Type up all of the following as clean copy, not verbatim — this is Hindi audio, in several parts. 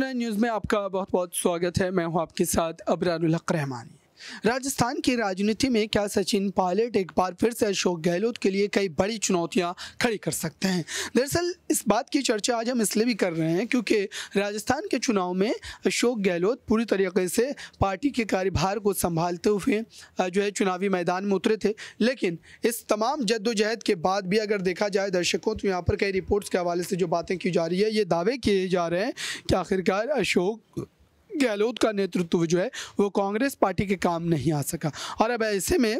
नक्शा न्यूज़ में आपका बहुत बहुत स्वागत है। मैं हूं आपके साथ अबरारुल हक रहमानी। राजस्थान की राजनीति में क्या सचिन पायलट एक बार फिर से अशोक गहलोत के लिए कई बड़ी चुनौतियां खड़ी कर सकते हैं। दरअसल इस बात की चर्चा आज हम इसलिए भी कर रहे हैं क्योंकि राजस्थान के चुनाव में अशोक गहलोत पूरी तरीके से पार्टी के कार्यभार को संभालते हुए जो है चुनावी मैदान में उतरे थे। लेकिन इस तमाम जद्दोजहद के बाद भी अगर देखा जाए दर्शकों, तो यहाँ पर कई रिपोर्ट्स के हवाले से जो बातें की जा रही है, ये दावे किए जा रहे हैं कि आखिरकार अशोक गहलोत का नेतृत्व जो है वो कांग्रेस पार्टी के काम नहीं आ सका। और अब ऐसे में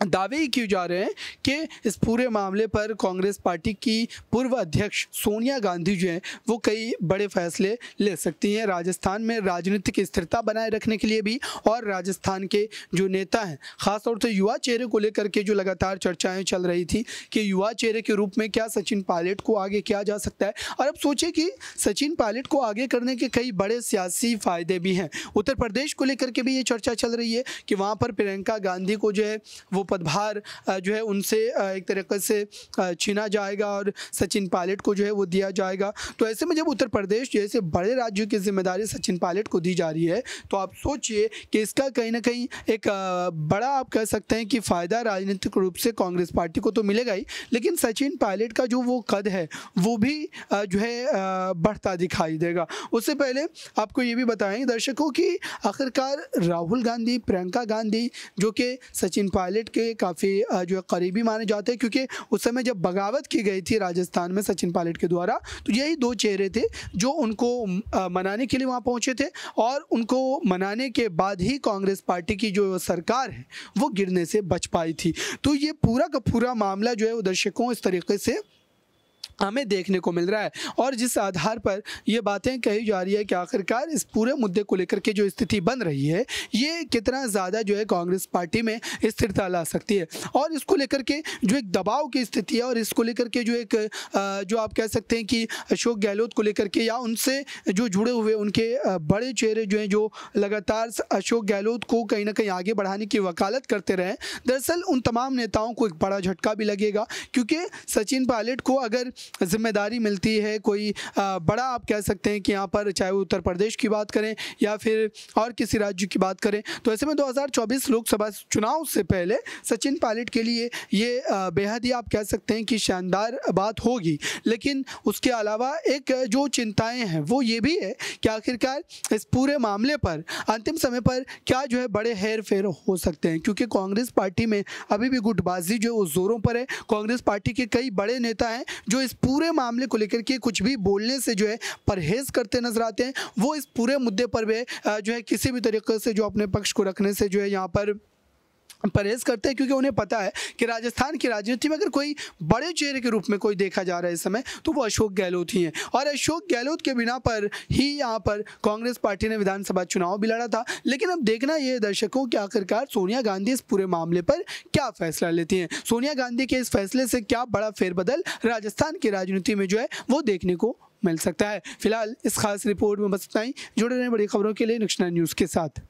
दावे ही किए जा रहे हैं कि इस पूरे मामले पर कांग्रेस पार्टी की पूर्व अध्यक्ष सोनिया गांधी जो है वो कई बड़े फैसले ले सकती हैं राजस्थान में राजनीतिक स्थिरता बनाए रखने के लिए भी। और राजस्थान के जो नेता हैं, खासतौर से युवा चेहरे को लेकर के जो लगातार चर्चाएं चल रही थी कि युवा चेहरे के रूप में क्या सचिन पायलट को आगे किया जा सकता है। और अब सोचिए कि सचिन पायलट को आगे करने के कई बड़े सियासी फायदे भी हैं। उत्तर प्रदेश को लेकर के भी ये चर्चा चल रही है कि वहाँ पर प्रियंका गांधी को जो है वो पदभार जो है उनसे एक तरीके से छीना जाएगा और सचिन पायलट को जो है वो दिया जाएगा। तो ऐसे में जब उत्तर प्रदेश जैसे बड़े राज्यों की जिम्मेदारी सचिन पायलट को दी जा रही है, तो आप सोचिए कि इसका कहीं ना कहीं एक बड़ा आप कह सकते हैं कि फ़ायदा राजनीतिक रूप से कांग्रेस पार्टी को तो मिलेगा ही, लेकिन सचिन पायलट का जो वो कद है वो भी जो है बढ़ता दिखाई देगा। उससे पहले आपको ये भी बताएं दर्शकों कि आखिरकार राहुल गांधी, प्रियंका गांधी जो कि सचिन पायलट के काफ़ी जो है करीबी माने जाते हैं, क्योंकि उस समय जब बगावत की गई थी राजस्थान में सचिन पायलट के द्वारा, तो यही दो चेहरे थे जो उनको मनाने के लिए वहाँ पहुँचे थे। और उनको मनाने के बाद ही कांग्रेस पार्टी की जो सरकार है वो गिरने से बच पाई थी। तो ये पूरा का पूरा मामला जो है वो दर्शकों इस तरीके से हमें देखने को मिल रहा है। और जिस आधार पर ये बातें कही जा रही है कि आखिरकार इस पूरे मुद्दे को लेकर के जो स्थिति बन रही है ये कितना ज़्यादा जो है कांग्रेस पार्टी में स्थिरता ला सकती है। और इसको लेकर के जो एक दबाव की स्थिति है और इसको लेकर के जो एक जो आप कह सकते हैं कि अशोक गहलोत को लेकर के या उनसे जो जुड़े हुए उनके बड़े चेहरे जो हैं जो लगातार अशोक गहलोत को कहीं ना कहीं आगे बढ़ाने की वकालत करते रहे, दरअसल उन तमाम नेताओं को एक बड़ा झटका भी लगेगा। क्योंकि सचिन पायलट को अगर जिम्मेदारी मिलती है कोई बड़ा, आप कह सकते हैं कि यहाँ पर चाहे वो उत्तर प्रदेश की बात करें या फिर और किसी राज्य की बात करें, तो ऐसे में 2024 लोकसभा चुनाव से पहले सचिन पायलट के लिए ये बेहद ही आप कह सकते हैं कि शानदार बात होगी। लेकिन उसके अलावा एक जो चिंताएं हैं वो ये भी है कि आखिरकार इस पूरे मामले पर अंतिम समय पर क्या जो है बड़े हेर फेर हो सकते हैं, क्योंकि कांग्रेस पार्टी में अभी भी गुटबाजी जो है वो जोरों पर है। कांग्रेस पार्टी के कई बड़े नेता हैं जो इस पूरे मामले को लेकर के कुछ भी बोलने से जो है परहेज करते नजर आते हैं। वो इस पूरे मुद्दे पर भी जो है किसी भी तरीके से जो अपने पक्ष को रखने से जो है यहाँ पर परहेज करते हैं, क्योंकि उन्हें पता है कि राजस्थान की राजनीति में अगर कोई बड़े चेहरे के रूप में कोई देखा जा रहा है इस समय तो वो अशोक गहलोत ही हैं। और अशोक गहलोत के बिना पर ही यहाँ पर कांग्रेस पार्टी ने विधानसभा चुनाव भी लड़ा था। लेकिन अब देखना ये दर्शकों कि आखिरकार सोनिया गांधी इस पूरे मामले पर क्या फैसला लेती हैं। सोनिया गांधी के इस फैसले से क्या बड़ा फेरबदल राजस्थान की राजनीति में जो है वो देखने को मिल सकता है। फिलहाल इस खास रिपोर्ट में बस इतना ही। जुड़े रहें बड़ी खबरों के लिए नक्शा न्यूज़ के साथ।